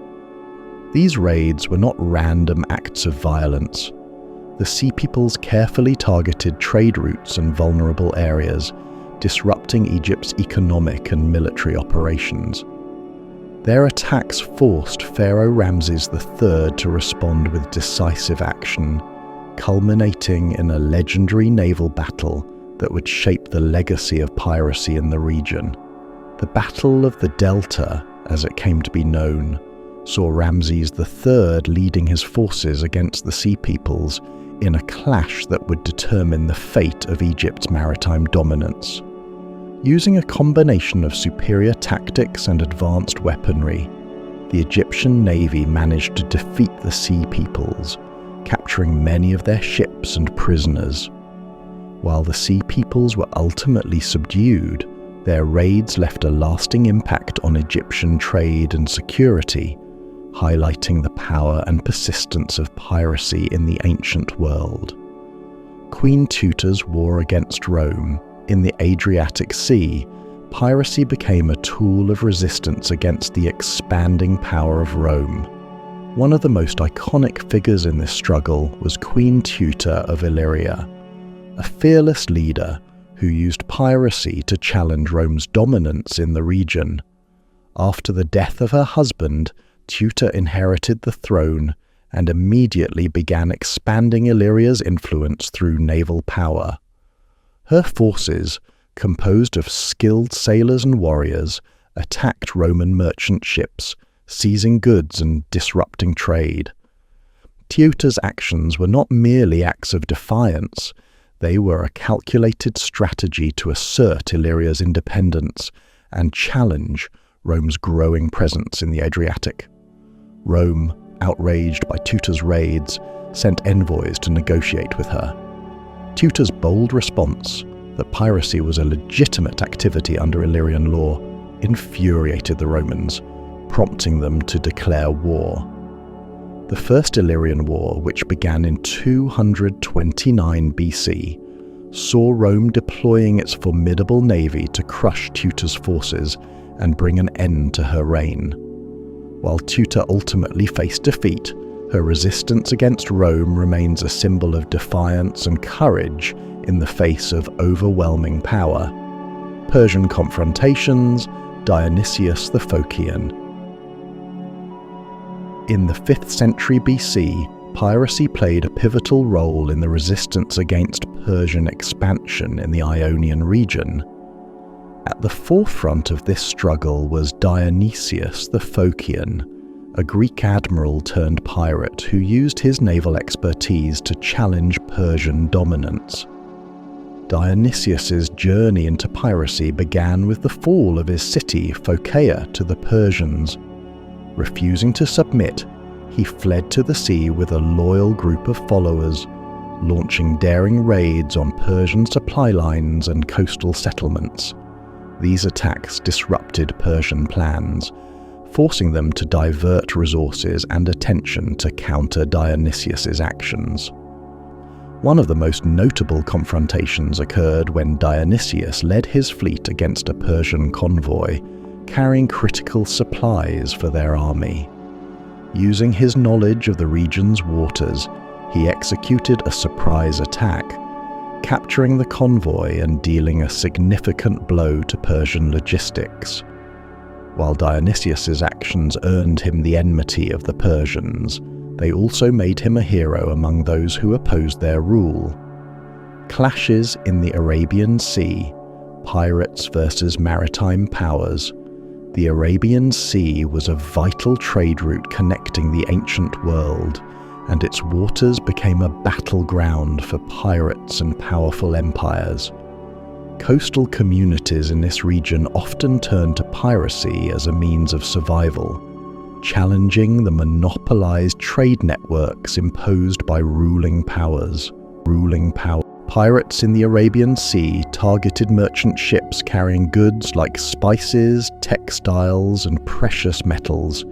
These raids were not random acts of violence. The Sea Peoples carefully targeted trade routes and vulnerable areas, disrupting Egypt's economic and military operations. Their attacks forced Pharaoh Ramses III to respond with decisive action, culminating in a legendary naval battle that would shape the legacy of piracy in the region. The Battle of the Delta, as it came to be known, saw Ramses III leading his forces against the Sea Peoples in a clash that would determine the fate of Egypt's maritime dominance. Using a combination of superior tactics and advanced weaponry, the Egyptian navy managed to defeat the Sea Peoples, capturing many of their ships and prisoners. While the sea peoples were ultimately subdued, their raids left a lasting impact on Egyptian trade and security, highlighting the power and persistence of piracy in the ancient world. Queen Tuta's war against Rome. In the Adriatic Sea, piracy became a tool of resistance against the expanding power of Rome. One of the most iconic figures in this struggle was Queen Tuta of Illyria, a fearless leader who used piracy to challenge Rome's dominance in the region. After the death of her husband, Tuta inherited the throne and immediately began expanding Illyria's influence through naval power. Her forces, composed of skilled sailors and warriors, attacked Roman merchant ships, seizing goods and disrupting trade. Tuta's actions were not merely acts of defiance. They were a calculated strategy to assert Illyria's independence and challenge Rome's growing presence in the Adriatic. Rome, outraged by Tuta's raids, sent envoys to negotiate with her. Tuta's bold response, that piracy was a legitimate activity under Illyrian law, infuriated the Romans, prompting them to declare war. The First Illyrian War, which began in 229 BC, saw Rome deploying its formidable navy to crush Tuta's forces and bring an end to her reign. While Tuta ultimately faced defeat, her resistance against Rome remains a symbol of defiance and courage in the face of overwhelming power. Persian confrontations, Dionysius the Phocian. In the 5th century BC, piracy played a pivotal role in the resistance against Persian expansion in the Ionian region. At the forefront of this struggle was Dionysius the Phocian, a Greek admiral turned pirate who used his naval expertise to challenge Persian dominance. Dionysius's journey into piracy began with the fall of his city, Phocaea, to the Persians. Refusing to submit, he fled to the sea with a loyal group of followers, launching daring raids on Persian supply lines and coastal settlements. These attacks disrupted Persian plans, forcing them to divert resources and attention to counter Dionysius's actions. One of the most notable confrontations occurred when Dionysius led his fleet against a Persian convoy, carrying critical supplies for their army. Using his knowledge of the region's waters, he executed a surprise attack, capturing the convoy and dealing a significant blow to Persian logistics. While Dionysius's actions earned him the enmity of the Persians, they also made him a hero among those who opposed their rule. Clashes in the Arabian Sea, pirates versus maritime powers. The Arabian Sea was a vital trade route connecting the ancient world, and its waters became a battleground for pirates and powerful empires. Coastal communities in this region often turned to piracy as a means of survival, challenging the monopolized trade networks imposed by ruling powers. Pirates in the Arabian Sea targeted merchant ships carrying goods like spices, textiles, and precious metals.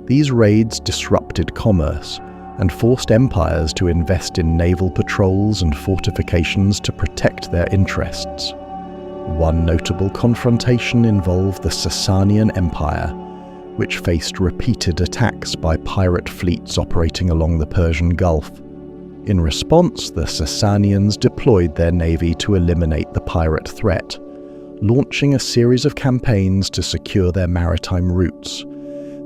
These raids disrupted commerce and forced empires to invest in naval patrols and fortifications to protect their interests. One notable confrontation involved the Sasanian Empire, which faced repeated attacks by pirate fleets operating along the Persian Gulf. In response, the Sasanians deployed their navy to eliminate the pirate threat, launching a series of campaigns to secure their maritime routes.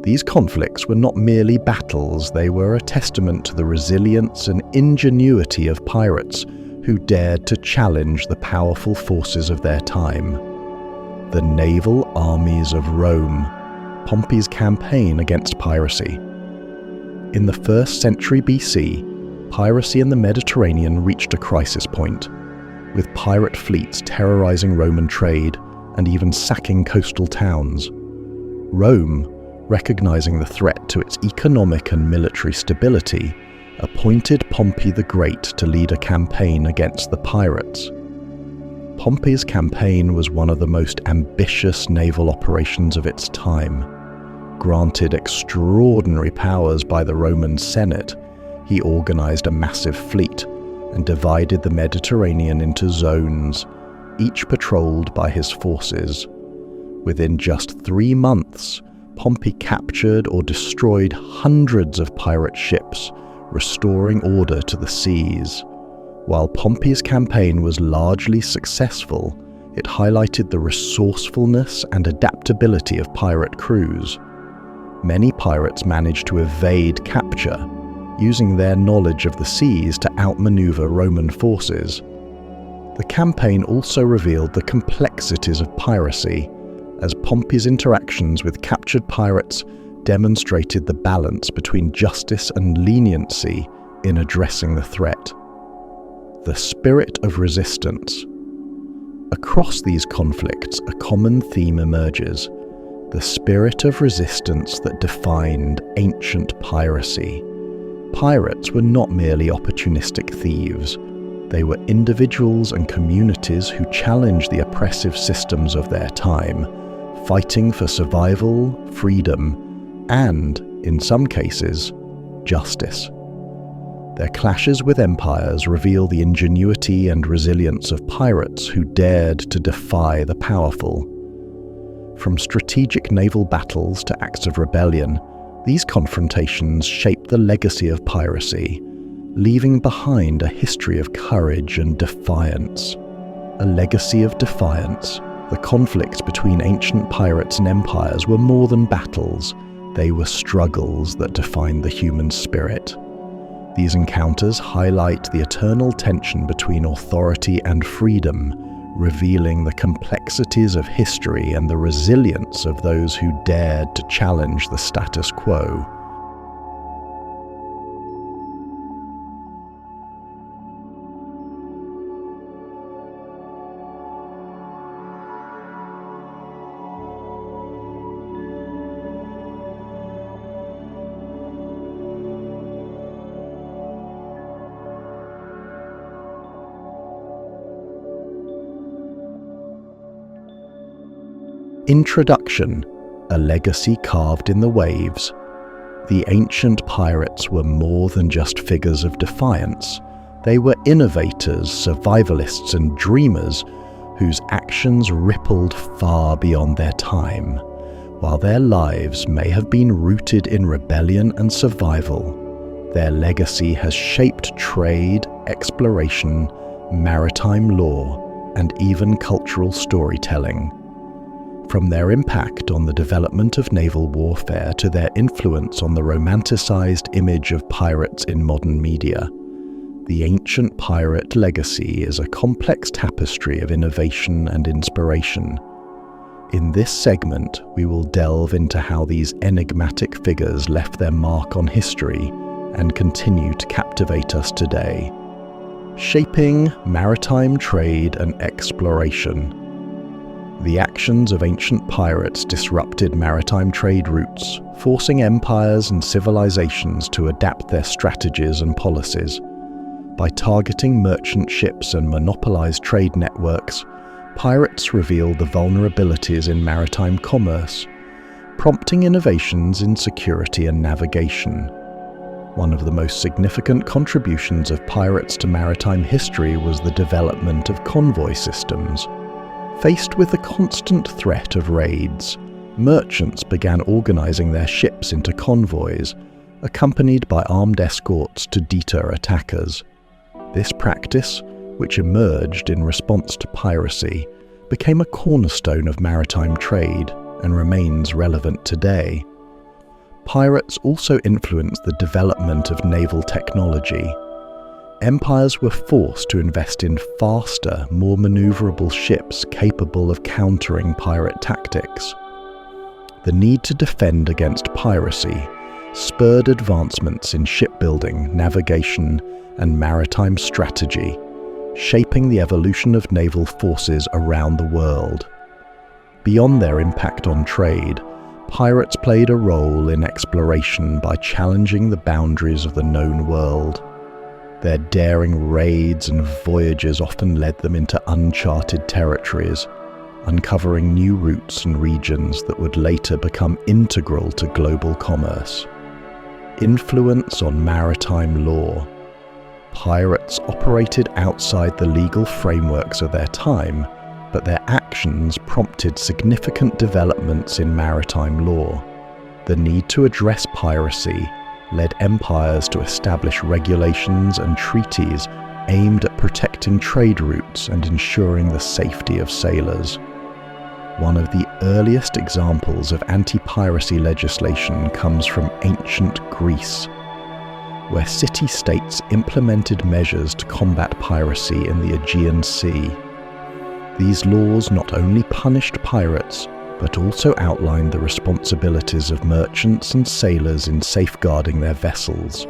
These conflicts were not merely battles, they were a testament to the resilience and ingenuity of pirates who dared to challenge the powerful forces of their time. The naval armies of Rome, Pompey's campaign against piracy. In the 1st century BC, piracy in the Mediterranean reached a crisis point, with pirate fleets terrorizing Roman trade and even sacking coastal towns. Rome, recognizing the threat to its economic and military stability, appointed Pompey the Great to lead a campaign against the pirates. Pompey's campaign was one of the most ambitious naval operations of its time. Granted extraordinary powers by the Roman Senate, he organized a massive fleet and divided the Mediterranean into zones, each patrolled by his forces. Within just 3 months, Pompey captured or destroyed hundreds of pirate ships, restoring order to the seas. While Pompey's campaign was largely successful, it highlighted the resourcefulness and adaptability of pirate crews. Many pirates managed to evade capture, using their knowledge of the seas to outmaneuver Roman forces. The campaign also revealed the complexities of piracy, as Pompey's interactions with captured pirates demonstrated the balance between justice and leniency in addressing the threat. The spirit of resistance. Across these conflicts, a common theme emerges: the spirit of resistance that defined ancient piracy. Pirates were not merely opportunistic thieves. They were individuals and communities who challenged the oppressive systems of their time, fighting for survival, freedom, and, in some cases, justice. Their clashes with empires reveal the ingenuity and resilience of pirates who dared to defy the powerful. From strategic naval battles to acts of rebellion, these confrontations shaped the legacy of piracy, leaving behind a history of courage and defiance. A legacy of defiance. The conflicts between ancient pirates and empires were more than battles. They were struggles that defined the human spirit. These encounters highlight the eternal tension between authority and freedom, revealing the complexities of history and the resilience of those who dared to challenge the status quo. Introduction: a legacy carved in the waves. The ancient pirates were more than just figures of defiance. They were innovators, survivalists, and dreamers whose actions rippled far beyond their time. While their lives may have been rooted in rebellion and survival, their legacy has shaped trade, exploration, maritime law, and even cultural storytelling. From their impact on the development of naval warfare to their influence on the romanticized image of pirates in modern media, the ancient pirate legacy is a complex tapestry of innovation and inspiration. In this segment, we will delve into how these enigmatic figures left their mark on history and continue to captivate us today. Shaping maritime trade and exploration. The actions of ancient pirates disrupted maritime trade routes, forcing empires and civilizations to adapt their strategies and policies. By targeting merchant ships and monopolized trade networks, pirates revealed the vulnerabilities in maritime commerce, prompting innovations in security and navigation. One of the most significant contributions of pirates to maritime history was the development of convoy systems. Faced with the constant threat of raids, merchants began organizing their ships into convoys, accompanied by armed escorts to deter attackers. This practice, which emerged in response to piracy, became a cornerstone of maritime trade and remains relevant today. Pirates also influenced the development of naval technology. Empires were forced to invest in faster, more maneuverable ships capable of countering pirate tactics. The need to defend against piracy spurred advancements in shipbuilding, navigation, and maritime strategy, shaping the evolution of naval forces around the world. Beyond their impact on trade, pirates played a role in exploration by challenging the boundaries of the known world. Their daring raids and voyages often led them into uncharted territories, uncovering new routes and regions that would later become integral to global commerce. Influence on maritime law. Pirates operated outside the legal frameworks of their time, but their actions prompted significant developments in maritime law. The need to address piracy led empires to establish regulations and treaties aimed at protecting trade routes and ensuring the safety of sailors. One of the earliest examples of anti-piracy legislation comes from ancient Greece, where city-states implemented measures to combat piracy in the Aegean Sea. These laws not only punished pirates, but also outlined the responsibilities of merchants and sailors in safeguarding their vessels.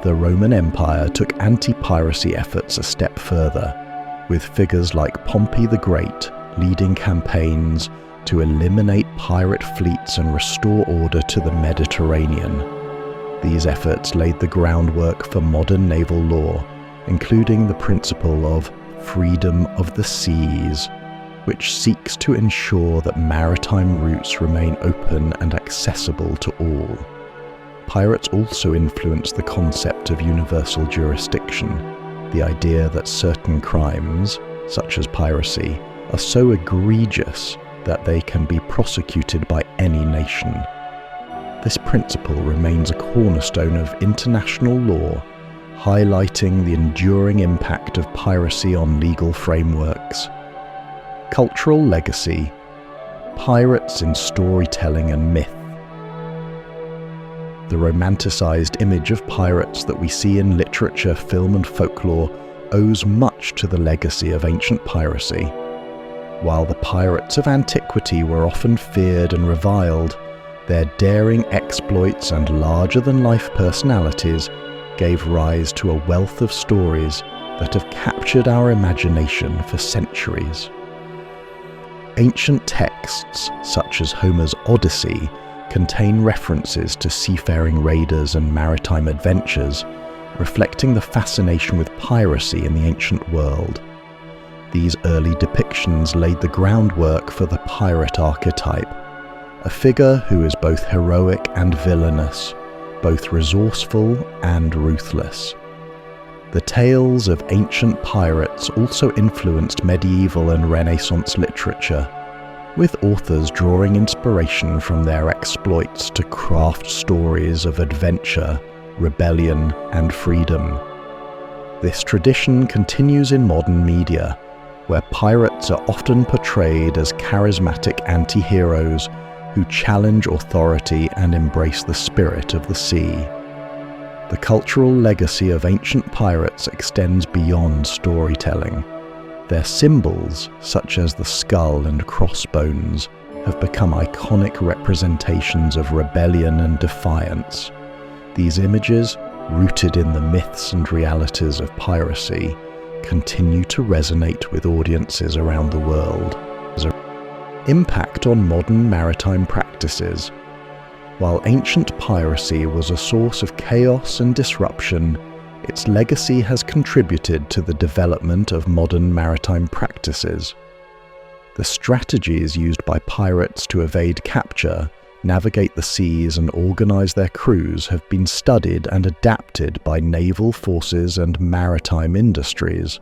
The Roman Empire took anti-piracy efforts a step further, with figures like Pompey the Great leading campaigns to eliminate pirate fleets and restore order to the Mediterranean. These efforts laid the groundwork for modern naval law, including the principle of freedom of the seas, which seeks to ensure that maritime routes remain open and accessible to all. Pirates also influenced the concept of universal jurisdiction, the idea that certain crimes, such as piracy, are so egregious that they can be prosecuted by any nation. This principle remains a cornerstone of international law, highlighting the enduring impact of piracy on legal frameworks. Cultural legacy. Pirates in storytelling and myth. The romanticized image of pirates that we see in literature, film and folklore owes much to the legacy of ancient piracy. While the pirates of antiquity were often feared and reviled, their daring exploits and larger-than-life personalities gave rise to a wealth of stories that have captured our imagination for centuries. Ancient texts, such as Homer's Odyssey, contain references to seafaring raiders and maritime adventures, reflecting the fascination with piracy in the ancient world. These early depictions laid the groundwork for the pirate archetype, a figure who is both heroic and villainous, both resourceful and ruthless. The tales of ancient pirates also influenced medieval and Renaissance literature, with authors drawing inspiration from their exploits to craft stories of adventure, rebellion, and freedom. This tradition continues in modern media, where pirates are often portrayed as charismatic anti-heroes who challenge authority and embrace the spirit of the sea. The cultural legacy of ancient pirates extends beyond storytelling. Their symbols, such as the skull and crossbones, have become iconic representations of rebellion and defiance. These images, rooted in the myths and realities of piracy, continue to resonate with audiences around the world. Impact on modern maritime practices. While ancient piracy was a source of chaos and disruption, its legacy has contributed to the development of modern maritime practices. The strategies used by pirates to evade capture, navigate the seas and organize their crews have been studied and adapted by naval forces and maritime industries.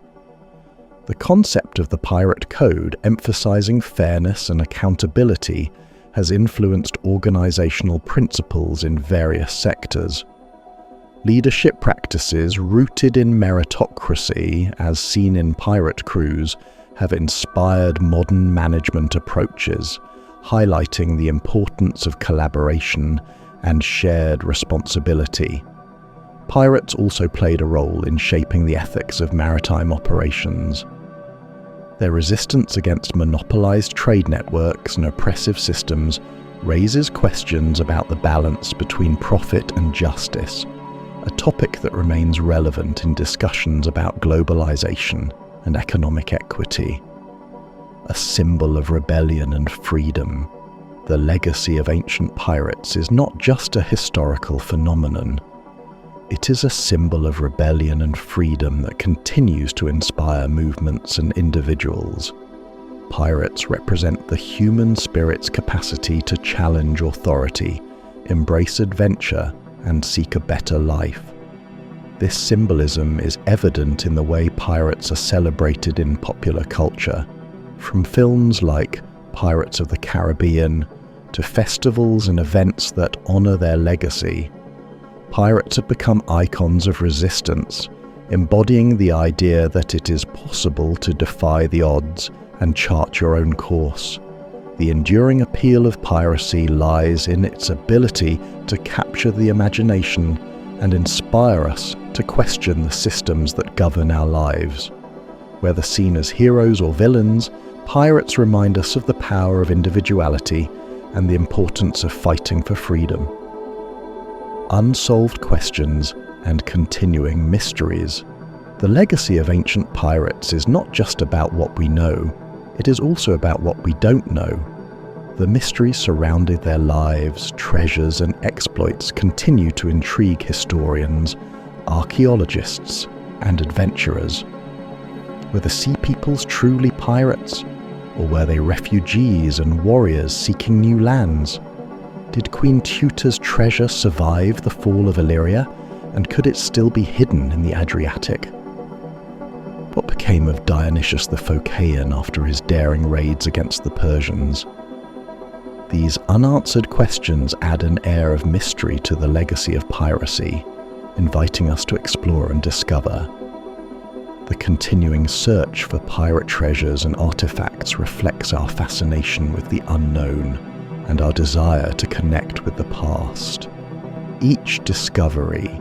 The concept of the pirate code, emphasizing fairness and accountability, has influenced organizational principles in various sectors. Leadership practices rooted in meritocracy, as seen in pirate crews, have inspired modern management approaches, highlighting the importance of collaboration and shared responsibility. Pirates also played a role in shaping the ethics of maritime operations. Their resistance against monopolized trade networks and oppressive systems raises questions about the balance between profit and justice, a topic that remains relevant in discussions about globalization and economic equity. A symbol of rebellion and freedom, the legacy of ancient pirates is not just a historical phenomenon. It is a symbol of rebellion and freedom that continues to inspire movements and individuals. Pirates represent the human spirit's capacity to challenge authority, embrace adventure, and seek a better life. This symbolism is evident in the way pirates are celebrated in popular culture, from films like Pirates of the Caribbean to festivals and events that honor their legacy. Pirates have become icons of resistance, embodying the idea that it is possible to defy the odds and chart your own course. The enduring appeal of piracy lies in its ability to capture the imagination and inspire us to question the systems that govern our lives. Whether seen as heroes or villains, pirates remind us of the power of individuality and the importance of fighting for freedom. Unsolved questions and continuing mysteries. The legacy of ancient pirates is not just about what we know, it is also about what we don't know. The mysteries surrounding their lives, treasures, and exploits continue to intrigue historians, archaeologists, and adventurers. Were the sea peoples truly pirates, or were they refugees and warriors seeking new lands? Did Queen Teuta's treasure survive the fall of Illyria, and could it still be hidden in the Adriatic? What became of Dionysius the Phocæan after his daring raids against the Persians? These unanswered questions add an air of mystery to the legacy of piracy, inviting us to explore and discover. The continuing search for pirate treasures and artifacts reflects our fascination with the unknown and our desire to connect with the past. Each discovery